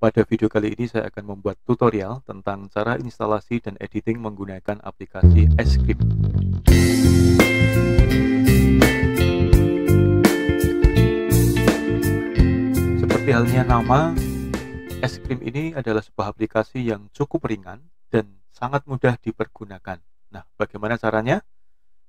Pada video kali ini saya akan membuat tutorial tentang cara instalasi dan editing menggunakan aplikasi Escript. Seperti halnya nama, Escript ini adalah sebuah aplikasi yang cukup ringan dan sangat mudah dipergunakan. Nah, bagaimana caranya?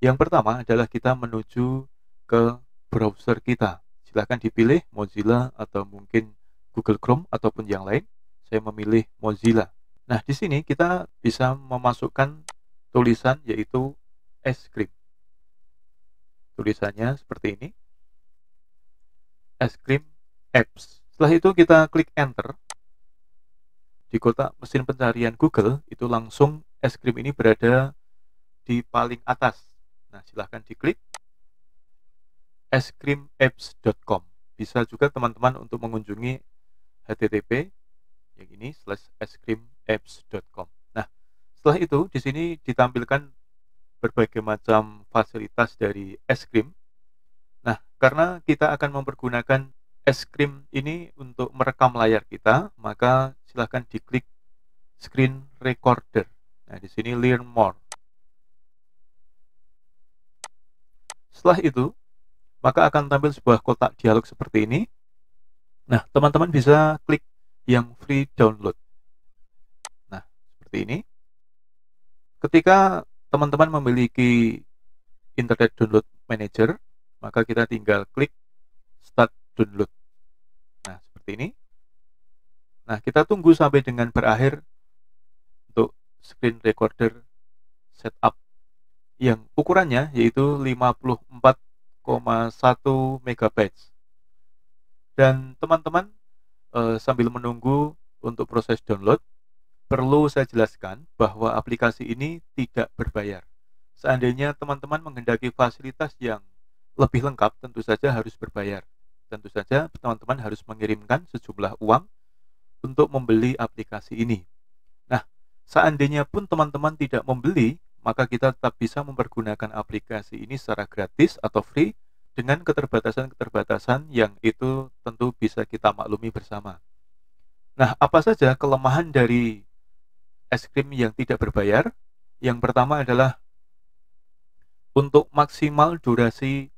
Yang pertama adalah kita menuju ke browser kita. Silahkan dipilih Mozilla atau mungkin Google Chrome ataupun yang lain. Saya memilih Mozilla. Nah, di sini kita bisa memasukkan tulisan yaitu Escript. Tulisannya seperti ini. Escript Apps. Setelah itu kita klik Enter. Di kotak mesin pencarian Google itu langsung Escript ini berada di paling atas. Nah, silahkan diklik escriptapps.com. Bisa juga teman-teman untuk mengunjungi http yang ini /escriptapps.com. Nah, setelah itu di sini ditampilkan berbagai macam fasilitas dari Escript. Nah, karena kita akan mempergunakan Escript ini untuk merekam layar kita, maka silahkan diklik screen recorder. Nah, di sini learn more. Setelah itu, maka akan tampil sebuah kotak dialog seperti ini. Nah, teman-teman bisa klik yang free download. Nah, seperti ini. Ketika teman-teman memiliki Internet Download Manager, maka kita tinggal klik Start Download. Nah, seperti ini. Nah, kita tunggu sampai dengan berakhir untuk screen recorder setup yang ukurannya yaitu 54,1 MB. Dan teman-teman sambil menunggu untuk proses download, perlu saya jelaskan bahwa aplikasi ini tidak berbayar. Seandainya teman-teman menghendaki fasilitas yang lebih lengkap, tentu saja harus berbayar. Tentu saja teman-teman harus mengirimkan sejumlah uang untuk membeli aplikasi ini. Nah, seandainya pun teman-teman tidak membeli, maka kita tetap bisa mempergunakan aplikasi ini secara gratis atau free dengan keterbatasan-keterbatasan yang itu tentu bisa kita maklumi bersama. Nah, apa saja kelemahan dari Escript yang tidak berbayar? Yang pertama adalah untuk maksimal durasi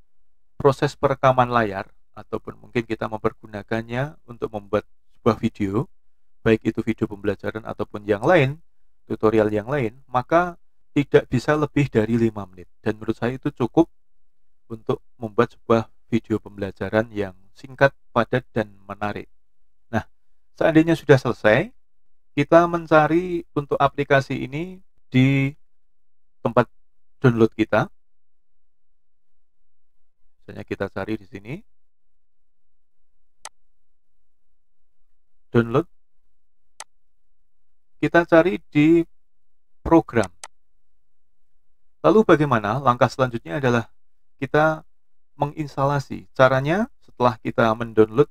proses perekaman layar, ataupun mungkin kita mempergunakannya untuk membuat sebuah video, baik itu video pembelajaran ataupun yang lain, tutorial yang lain, maka tidak bisa lebih dari 5 menit. Dan menurut saya itu cukup untuk membuat sebuah video pembelajaran yang singkat, padat, dan menarik. Nah, seandainya sudah selesai, kita mencari untuk aplikasi ini di tempat download kita. Misalnya kita cari di sini. Download. Kita cari di program. Lalu bagaimana? Langkah selanjutnya adalah kita menginstalasi. Caranya setelah kita mendownload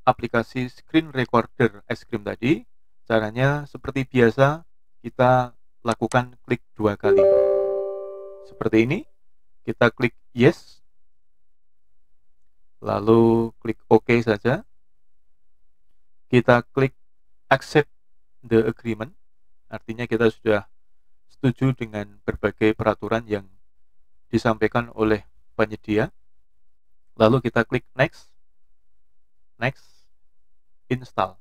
aplikasi screen recorder Escript tadi, caranya seperti biasa kita lakukan klik 2 kali. Seperti ini, kita klik yes, lalu klik OK saja. Kita klik accept the agreement, artinya kita sudah setuju dengan berbagai peraturan yang disampaikan oleh penyedia. Lalu kita klik next, install.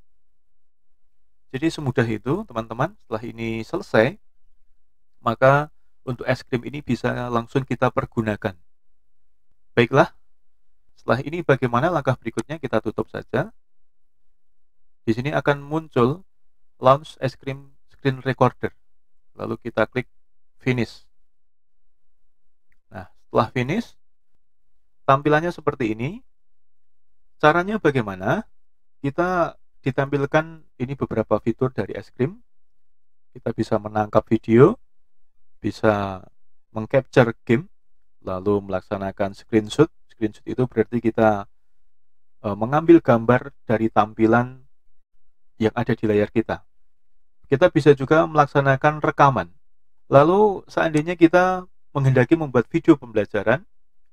Jadi semudah itu teman-teman. Setelah ini selesai, maka untuk Escript ini bisa langsung kita pergunakan. Baiklah, setelah ini bagaimana langkah berikutnya? Kita tutup saja. Di sini akan muncul launch Escript screen recorder. Lalu kita klik finish. Nah, setelah finish, tampilannya seperti ini. Caranya bagaimana? Kita ditampilkan ini beberapa fitur dari Escript. Kita bisa menangkap video, bisa mengcapture game, lalu melaksanakan screenshot. Screenshot itu berarti kita mengambil gambar dari tampilan yang ada di layar kita. Kita bisa juga melaksanakan rekaman. Lalu seandainya kita menghendaki membuat video pembelajaran,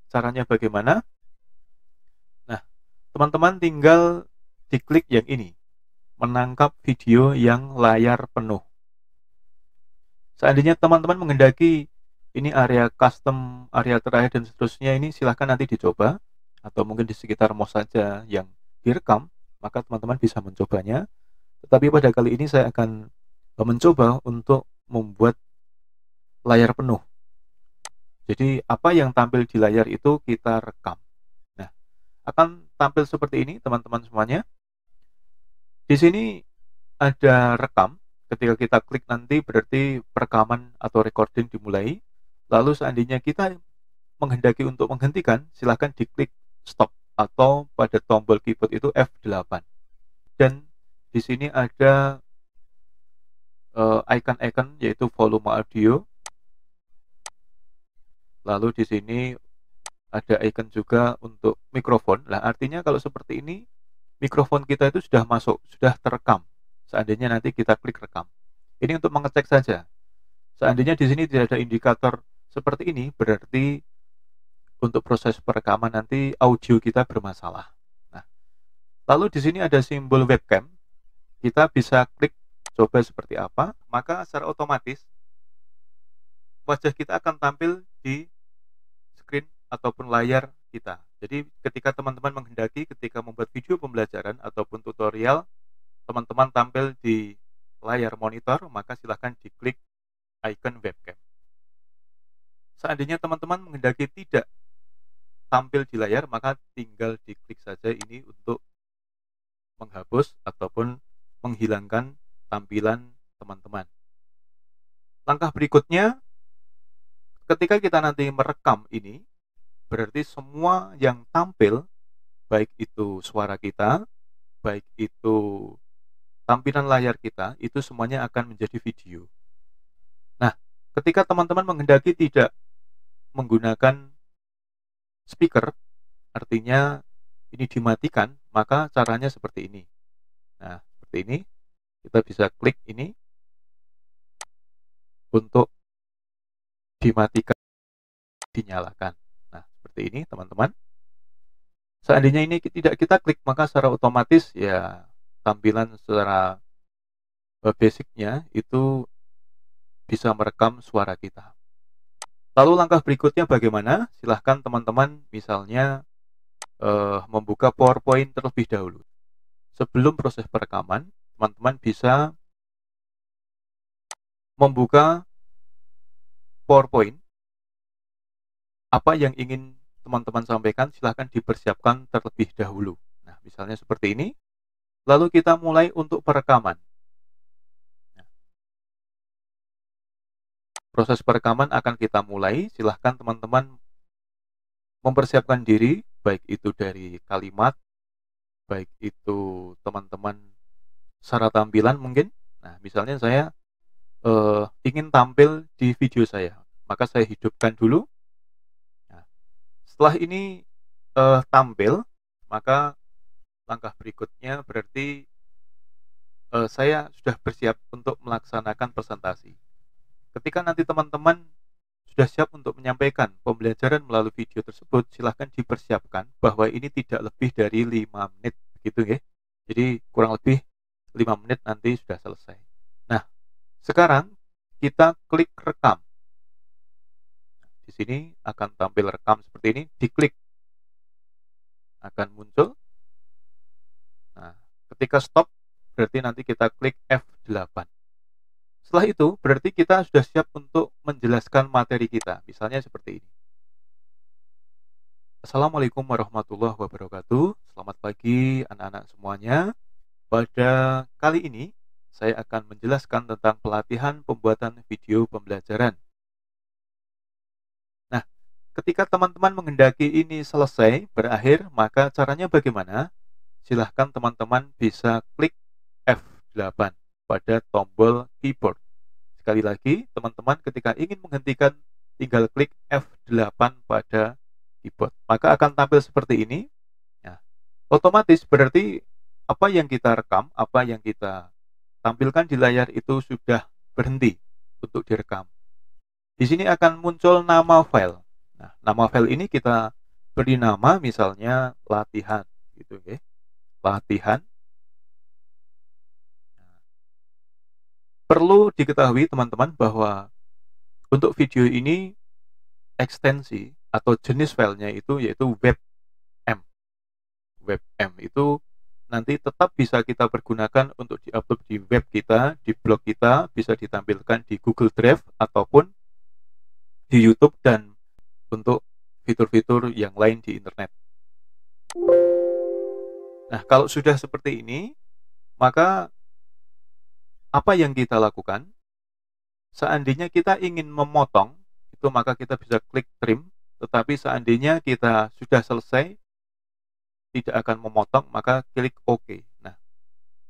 caranya bagaimana? Nah, teman-teman tinggal diklik yang ini, menangkap video yang layar penuh. Seandainya teman-teman menghendaki ini area custom, area terakhir dan seterusnya, ini silahkan nanti dicoba, atau mungkin di sekitar mouse saja yang direkam, maka teman-teman bisa mencobanya. Tetapi pada kali ini saya akan mencoba untuk membuat layar penuh. Jadi apa yang tampil di layar itu kita rekam. Nah, akan tampil seperti ini teman-teman semuanya. Di sini ada rekam. Ketika kita klik nanti berarti perekaman atau recording dimulai. Lalu seandainya kita menghendaki untuk menghentikan, silahkan diklik stop atau pada tombol keyboard itu F8. Dan di sini ada icon-icon yaitu volume audio. Lalu di sini ada icon juga untuk mikrofon. Nah, artinya kalau seperti ini mikrofon kita itu sudah masuk, sudah terekam. Seandainya nanti kita klik rekam. Ini untuk mengecek saja. Seandainya di sini tidak ada indikator seperti ini, berarti untuk proses perekaman nanti audio kita bermasalah. Nah, lalu di sini ada simbol webcam. Kita bisa klik coba seperti apa, maka secara otomatis wajah kita akan tampil di screen ataupun layar kita. Jadi ketika teman-teman menghendaki ketika membuat video pembelajaran ataupun tutorial, teman-teman tampil di layar monitor, maka silahkan diklik icon webcam. Seandainya teman-teman menghendaki tidak tampil di layar, maka tinggal diklik saja ini untuk menghapus ataupun menghilangkan tampilan teman-teman. Langkah berikutnya, ketika kita nanti merekam ini, berarti semua yang tampil, baik itu suara kita, baik itu tampilan layar kita, itu semuanya akan menjadi video. Nah, ketika teman-teman menghendaki tidak menggunakan speaker, artinya ini dimatikan, maka caranya seperti ini. Nah, seperti ini, kita bisa klik ini untuk dimatikan, dinyalakan. Nah, seperti ini teman-teman. Seandainya ini tidak kita klik, maka secara otomatis ya tampilan secara basicnya itu bisa merekam suara kita. Lalu langkah berikutnya bagaimana? Silahkan teman-teman misalnya membuka PowerPoint terlebih dahulu. Sebelum proses perekaman, teman-teman bisa membuka PowerPoint. Apa yang ingin teman-teman sampaikan silahkan dipersiapkan terlebih dahulu. Nah, misalnya seperti ini. Lalu kita mulai untuk perekaman. Nah, proses perekaman akan kita mulai. Silahkan teman-teman mempersiapkan diri, baik itu dari kalimat, baik itu teman-teman secara tampilan mungkin. Nah, misalnya saya ingin tampil di video saya, maka saya hidupkan dulu. Nah, setelah ini tampil, maka langkah berikutnya berarti saya sudah bersiap untuk melaksanakan presentasi. Ketika nanti teman-teman sudah siap untuk menyampaikan pembelajaran melalui video tersebut, silahkan dipersiapkan bahwa ini tidak lebih dari 5 menit, begitu ya. Jadi kurang lebih 5 menit nanti sudah selesai. Nah, sekarang kita klik rekam. Di sini akan tampil rekam seperti ini, diklik akan muncul. Nah, ketika stop berarti nanti kita klik F8. Setelah itu berarti kita sudah siap untuk menjelaskan materi kita. Misalnya seperti ini. Assalamualaikum warahmatullahi wabarakatuh. Selamat pagi anak-anak semuanya. Pada kali ini saya akan menjelaskan tentang pelatihan pembuatan video pembelajaran. Nah, ketika teman-teman menghendaki ini selesai, berakhir, maka caranya bagaimana? Silahkan teman-teman bisa klik F8 pada tombol keyboard. Sekali lagi, teman-teman ketika ingin menghentikan, tinggal klik F8 pada keyboard. Maka akan tampil seperti ini. Nah, otomatis berarti apa yang kita rekam, apa yang kita tampilkan di layar itu sudah berhenti untuk direkam. Di sini akan muncul nama file. Nah, nama file ini kita beri nama misalnya latihan, gitu ya. Latihan. Perlu diketahui teman-teman bahwa untuk video ini ekstensi atau jenis filenya itu yaitu WebM. WebM itu nanti tetap bisa kita pergunakan untuk diupload di web kita, di blog kita, bisa ditampilkan di Google Drive ataupun di YouTube dan untuk fitur-fitur yang lain di internet. Nah, kalau sudah seperti ini, maka apa yang kita lakukan? Seandainya kita ingin memotong, itu maka kita bisa klik trim, tetapi seandainya kita sudah selesai, tidak akan memotong, maka klik OK. Nah,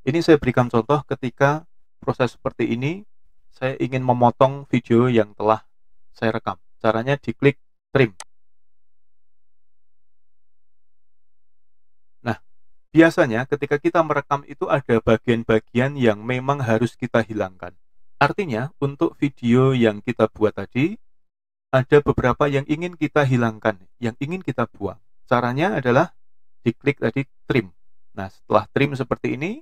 ini saya berikan contoh ketika proses seperti ini, saya ingin memotong video yang telah saya rekam. Caranya diklik trim. Nah, biasanya ketika kita merekam itu ada bagian-bagian yang memang harus kita hilangkan. Artinya, untuk video yang kita buat tadi, ada beberapa yang ingin kita hilangkan, yang ingin kita buang. Caranya adalah diklik tadi trim. Nah, setelah trim seperti ini,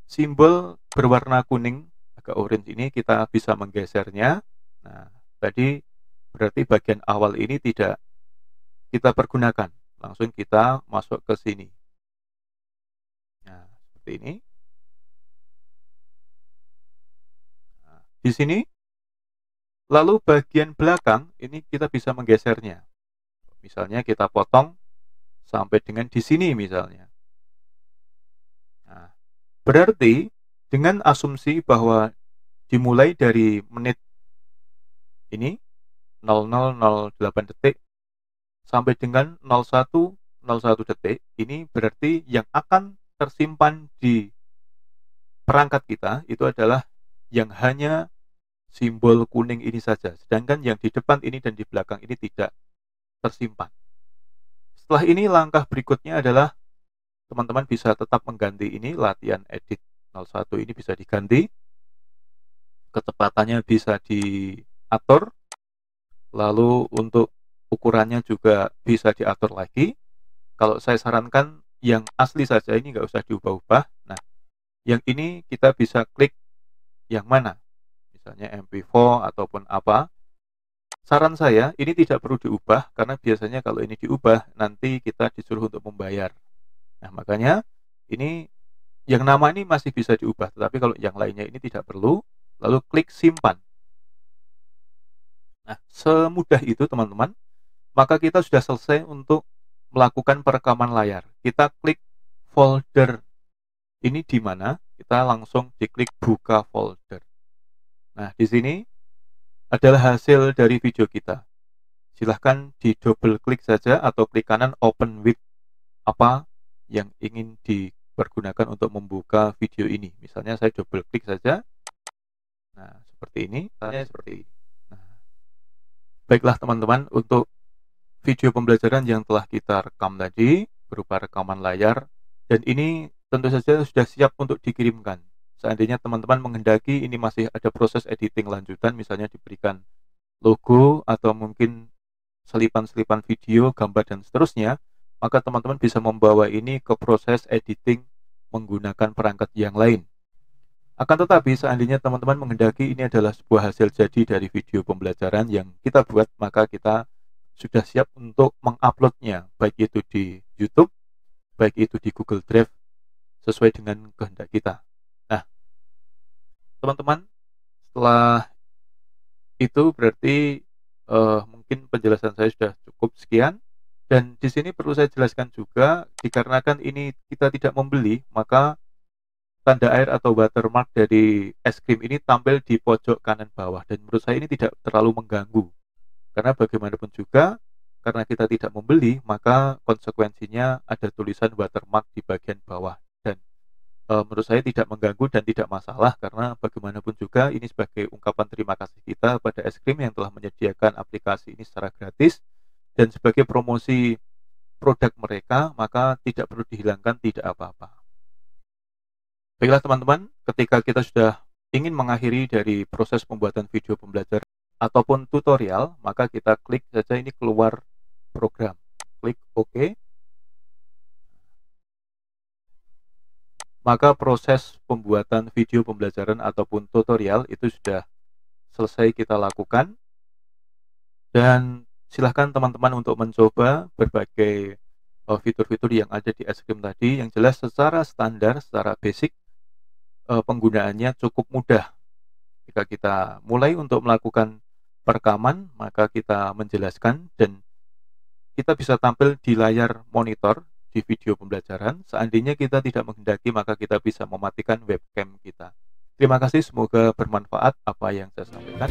simbol berwarna kuning agak orange ini kita bisa menggesernya. Nah, tadi berarti bagian awal ini tidak kita pergunakan. Langsung kita masuk ke sini. Nah, seperti ini. Nah, di sini, lalu bagian belakang ini kita bisa menggesernya. Misalnya kita potong sampai dengan di sini misalnya. Nah, berarti dengan asumsi bahwa dimulai dari menit ini 0008 detik sampai dengan 0101 detik, ini berarti yang akan tersimpan di perangkat kita itu adalah yang hanya simbol kuning ini saja, sedangkan yang di depan ini dan di belakang ini tidak tersimpan. Setelah ini langkah berikutnya adalah teman-teman bisa tetap mengganti ini, latihan edit 01 ini bisa diganti, kecepatannya bisa diatur, lalu untuk ukurannya juga bisa diatur lagi. Kalau saya sarankan yang asli saja ini nggak usah diubah-ubah. Nah, yang ini kita bisa klik yang mana, misalnya MP4 ataupun apa. Saran saya ini tidak perlu diubah karena biasanya kalau ini diubah nanti kita disuruh untuk membayar. Nah, makanya ini yang nama ini masih bisa diubah, tetapi kalau yang lainnya ini tidak perlu. Lalu klik simpan. Nah, semudah itu teman-teman. Maka kita sudah selesai untuk melakukan perekaman layar. Kita klik folder. Ini di mana? Kita langsung diklik buka folder. Nah, di sini adalah hasil dari video kita. Silahkan di double klik saja atau klik kanan open with apa yang ingin dipergunakan untuk membuka video ini. Misalnya saya double klik saja. Nah, seperti ini. Misalnya seperti ini. Nah, baiklah teman-teman, untuk video pembelajaran yang telah kita rekam tadi berupa rekaman layar, dan ini tentu saja sudah siap untuk dikirimkan. Seandainya teman-teman menghendaki ini masih ada proses editing lanjutan, misalnya diberikan logo atau mungkin selipan-selipan video, gambar, dan seterusnya, maka teman-teman bisa membawa ini ke proses editing menggunakan perangkat yang lain. Akan tetapi, seandainya teman-teman menghendaki ini adalah sebuah hasil jadi dari video pembelajaran yang kita buat, maka kita sudah siap untuk menguploadnya, baik itu di YouTube, baik itu di Google Drive, sesuai dengan kehendak kita. Nah, teman-teman, setelah itu berarti mungkin penjelasan saya sudah cukup sekian. Dan di sini perlu saya jelaskan juga, dikarenakan ini kita tidak membeli, maka tanda air atau watermark dari es krim ini tampil di pojok kanan bawah. Dan menurut saya ini tidak terlalu mengganggu. Karena bagaimanapun juga, karena kita tidak membeli, maka konsekuensinya ada tulisan watermark di bagian bawah. Dan menurut saya tidak mengganggu dan tidak masalah, karena bagaimanapun juga ini sebagai ungkapan terima kasih kita pada es krim yang telah menyediakan aplikasi ini secara gratis, dan sebagai promosi produk mereka, maka tidak perlu dihilangkan, tidak apa-apa. Baiklah teman-teman, ketika kita sudah ingin mengakhiri dari proses pembuatan video pembelajaran ataupun tutorial, maka kita klik saja ini keluar program, klik OK. maka proses pembuatan video pembelajaran ataupun tutorial itu sudah selesai kita lakukan. Dan silahkan teman-teman untuk mencoba berbagai fitur-fitur yang ada di Eskrim tadi. Yang jelas secara standar, secara basic, penggunaannya cukup mudah. Jika kita mulai untuk melakukan perekaman, maka kita menjelaskan dan kita bisa tampil di layar monitor di video pembelajaran. Seandainya kita tidak menghendaki, maka kita bisa mematikan webcam kita. Terima kasih, semoga bermanfaat apa yang saya sampaikan.